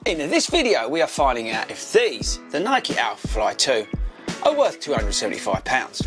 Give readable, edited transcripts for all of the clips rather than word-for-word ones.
In this video we are finding out if these, the Nike Alphafly 2, are worth £275.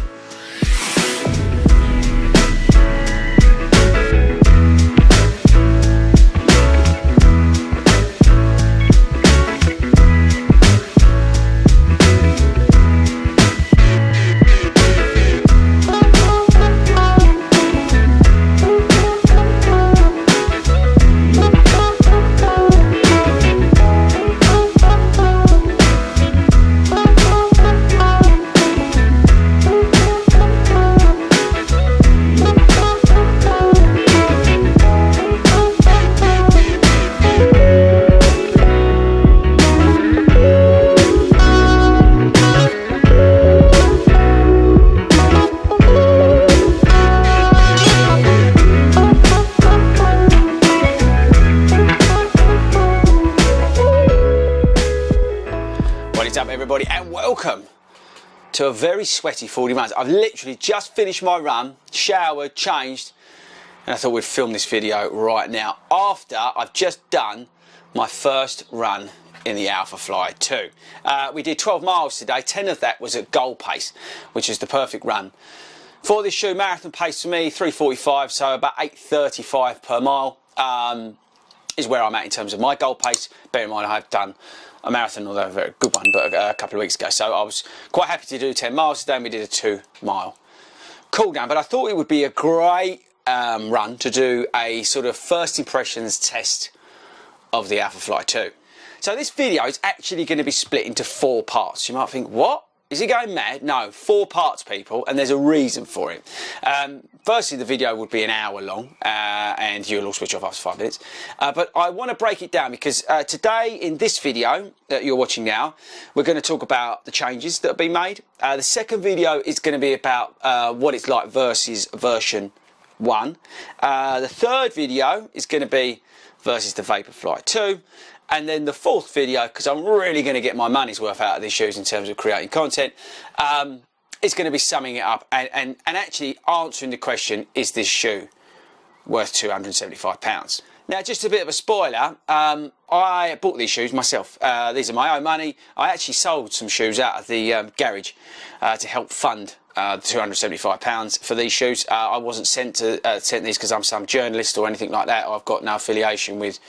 What is up everybody, and welcome to a very sweaty 40 runs. I've literally just finished my run, showered, changed, and I thought we'd film this video right now after I've just done my first run in the Alphafly 2. We did 12 miles today, 10 of that was at goal pace, which is the perfect run for this shoe. Marathon pace for me, 3:45, so about 8:35 per mile is where I'm at in terms of my goal pace. Bear in mind I have done a marathon, although a very good one, but a couple of weeks ago, so I was quite happy to do 10 miles today, and we did a 2-mile cool down. But I thought it would be a great run to do a sort of first impressions test of the Alphafly 2. So this video is actually going to be split into 4 parts. You might think, what? Is he going mad? No, 4 parts, people, and there's a reason for it. Firstly, the video would be an hour long, and you'll all switch off after 5 minutes. But I want to break it down because today, in this video that you're watching now, we're going to talk about the changes that have been made. The second video is going to be about what it's like versus version 1. The third video is going to be versus the Vaporfly 2. And then the fourth video, because I'm really going to get my money's worth out of these shoes in terms of creating content, is going to be summing it up and actually answering the question, is this shoe worth £275? Now, just a bit of a spoiler, I bought these shoes myself. These are my own money. I actually sold some shoes out of the garage to help fund £275 for these shoes. I wasn't sent these because I'm some journalist or anything like that. I've got no affiliation with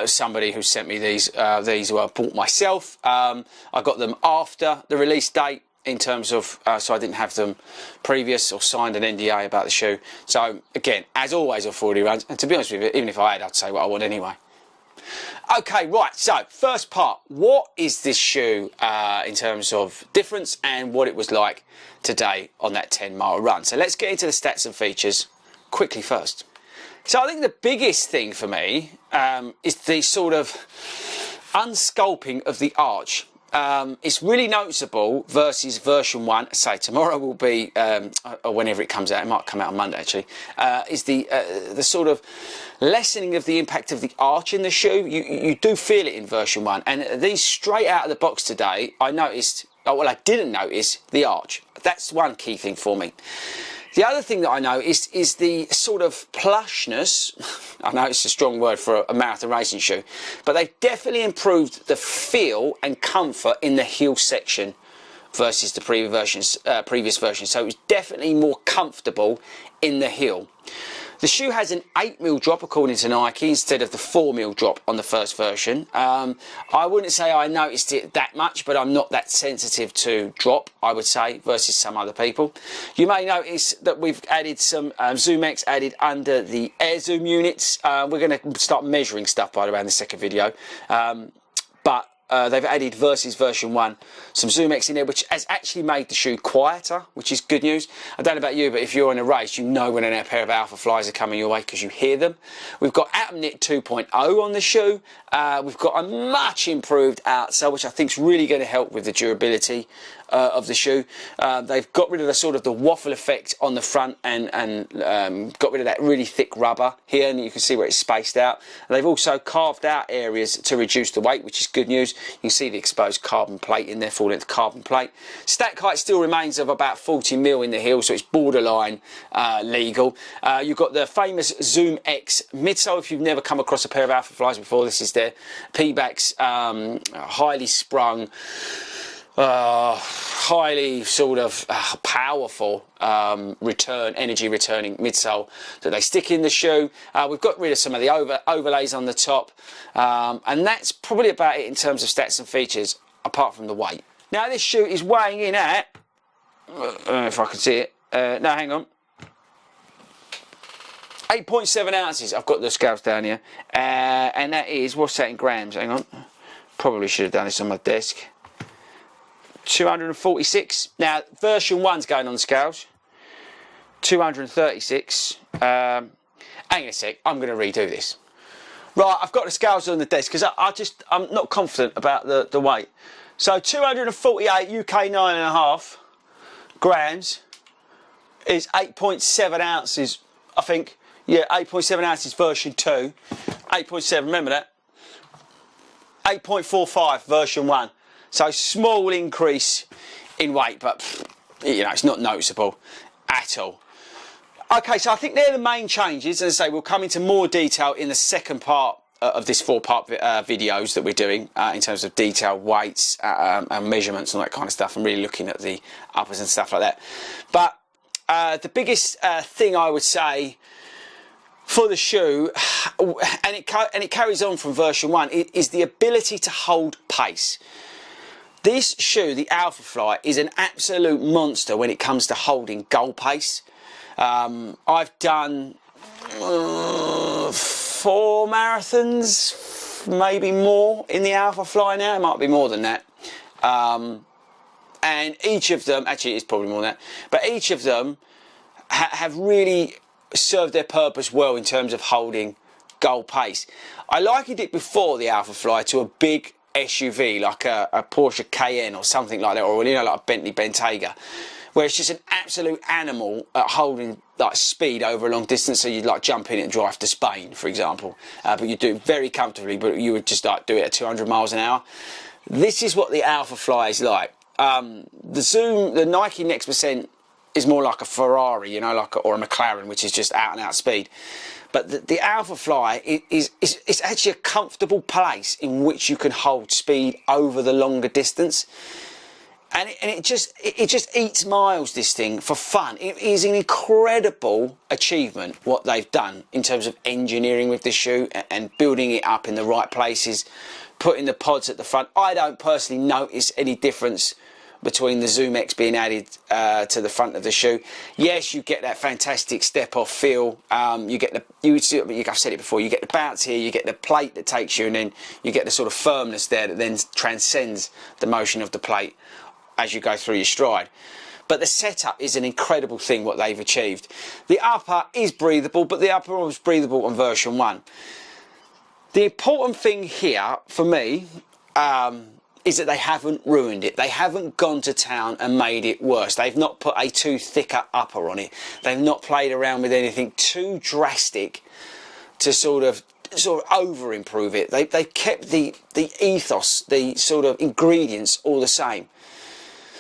somebody who sent me these. These were bought myself. I got them after the release date in terms of, so I didn't have them previous or signed an NDA about the shoe. So again, as always on 40 runs, and to be honest with you, even if I had, I'd say what I want anyway. Okay, right, so first part, what is this shoe in terms of difference and what it was like today on that 10-mile run? So let's get into the stats and features quickly first. So I think the biggest thing for me is the sort of unsculpting of the arch. It's really noticeable versus version 1. Say tomorrow will be, or whenever it comes out, it might come out on Monday actually, is the sort of lessening of the impact of the arch in the shoe. You do feel it in version 1, and these straight out of the box today, I noticed, well, I didn't notice the arch. That's one key thing for me. The other thing that I noticed is the sort of plushness. I know it's a strong word for a marathon racing shoe, but they've definitely improved the feel and comfort in the heel section versus the previous version. So it was definitely more comfortable in the heel. The shoe has an 8mm drop according to Nike instead of the 4mm drop on the first version. I wouldn't say I noticed it that much, but I'm not that sensitive to drop, I would say, versus some other people. You may notice that we've added some ZoomX added under the air zoom units. We're going to start measuring stuff by the way in the second video. But they've added versus version 1 some ZoomX in there, which has actually made the shoe quieter, which is good news. I don't know about you, but if you're in a race, you know when a pair of Alphaflys are coming your way because you hear them. We've got Atom Knit 2.0 on the shoe. We've got a much improved outsole, which I think is really going to help with the durability of the shoe. They've got rid of the sort of the waffle effect on the front and got rid of that really thick rubber here, and you can see where it's spaced out. And they've also carved out areas to reduce the weight, which is good news. You can see the exposed carbon plate in there, full-length carbon plate. Stack height still remains of about 40 mil in the heel, so it's borderline legal. You've got the famous Zoom X midsole. If you've never come across a pair of Alphaflys before, this is their P-backs, highly sprung, highly sort of powerful energy returning midsole that they stick in the shoe. We've got rid of some of the overlays on the top, and that's probably about it in terms of stats and features, apart from the weight. Now this shoe is weighing in at, if I can see it, no, hang on, 8.7 ounces. I've got the scales down here, and that is, what's that in grams? Hang on, probably should have done this on my desk. 246. Now version 1's going on the scales. 236. Hang on a sec, I'm going to redo this. Right, I've got the scales on the desk because I'm not confident about the weight. So 248 UK 9.5 grams is 8.7 ounces, I think. Yeah, 8.7 ounces version 2. 8.7, remember that? 8.45 version 1. So small increase in weight, but you know, it's not noticeable at all. Okay, so I think they're the main changes. As I say, we'll come into more detail in the second part of this 4-part videos that we're doing in terms of detail, weights, and measurements and all that kind of stuff, and really looking at the uppers and stuff like that. But the biggest thing I would say for the shoe, and it carries on from version 1, is the ability to hold pace. This shoe, the Alphafly, is an absolute monster when it comes to holding goal pace. I've done 4 marathons, maybe more, in the Alphafly now. It might be more than that. And each of them, actually it's probably more than that, but each of them have really served their purpose well in terms of holding goal pace. I likened it before, the Alphafly, to a big SUV like a Porsche Cayenne or something like that, or you know, like a Bentley Bentayga, where it's just an absolute animal at holding like speed over a long distance. So you'd like jump in it and drive to Spain, for example, but you do it very comfortably, but you would just like do it at 200 miles an hour. This is what the Alphafly is like. The Nike Next Percent is more like a Ferrari, you know, or a McLaren, which is just out and out speed. But the Alphafly is actually a comfortable place in which you can hold speed over the longer distance. And it just eats miles, this thing, for fun. It is an incredible achievement what they've done in terms of engineering with the shoe and building it up in the right places, putting the pods at the front. I don't personally notice any difference between the Zoom X being added to the front of the shoe. Yes, you get that fantastic step-off feel. I've said it before, you get the bounce here, you get the plate that takes you, and then you get the sort of firmness there that then transcends the motion of the plate as you go through your stride. But the setup is an incredible thing, what they've achieved. The upper is breathable, but the upper was breathable on version 1. The important thing here, for me, is that they haven't ruined it. They haven't gone to town and made it worse. They've not put a too thicker upper on it. They've not played around with anything too drastic to sort of over improve it. They've kept the ethos, the sort of ingredients all the same.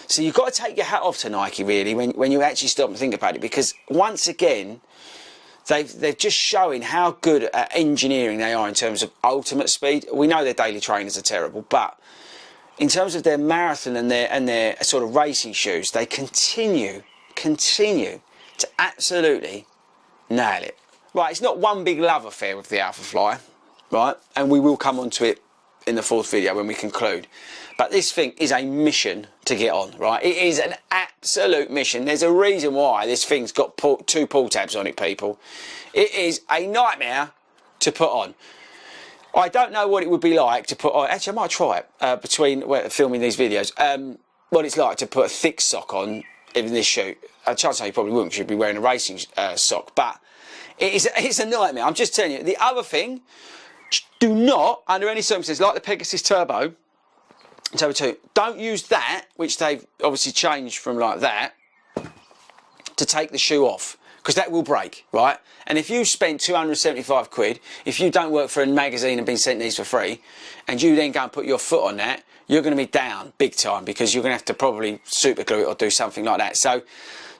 So you've got to take your hat off to Nike, really, when you actually stop and think about it, because once again, they've just showing how good at engineering they are in terms of ultimate speed. We know their daily trainers are terrible, but in terms of their marathon and their sort of racing shoes, they continue to absolutely nail it. Right, it's not one big love affair with the Alphafly, right? And we will come on to it in the 4th video when we conclude. But this thing is a mission to get on, right? It is an absolute mission. There's a reason why this thing's got 2 pull tabs on it, people. It is a nightmare to put on. I don't know what it would be like to put on. Actually, I might try it between filming these videos. What it's like to put a thick sock on in this shoe. Chances are you probably wouldn't, because you'd be wearing a racing sock. But it's a nightmare. I'm just telling you. The other thing, do not, under any circumstances, like the Pegasus Turbo, So don't use that, which they've obviously changed from like that, to take the shoe off, because that will break, right? And if you spent 275 quid, if you don't work for a magazine and been sent these for free, and you then go and put your foot on that, you're going to be down big time, because you're going to have to probably super glue it or do something like that. So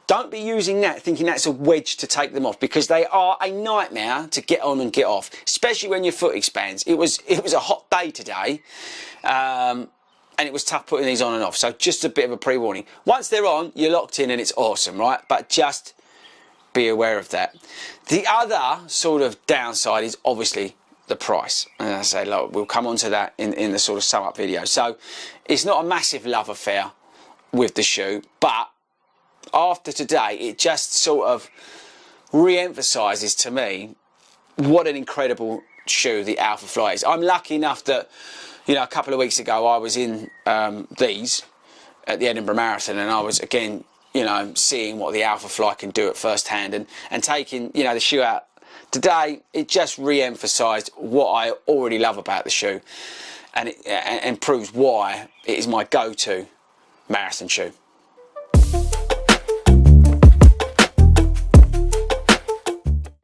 don't be using that thinking that's a wedge to take them off, because they are a nightmare to get on and get off, especially when your foot expands. It was a hot day today, and it was tough putting these on and off. So just a bit of a pre-warning. Once they're on, you're locked in and it's awesome, right? But just be aware of that. The other sort of downside is obviously the price. And I say, look, we'll come on to that in the sort of sum up video. So it's not a massive love affair with the shoe, but after today, it just sort of re-emphasises to me what an incredible shoe the Alphafly is. I'm lucky enough that, you know, a couple of weeks ago I was in these at the Edinburgh Marathon, and I was again, you know, seeing what the Alphafly can do at first hand, and taking, you know, the shoe out today. It just re-emphasised what I already love about the shoe, and proves why it is my go-to marathon shoe.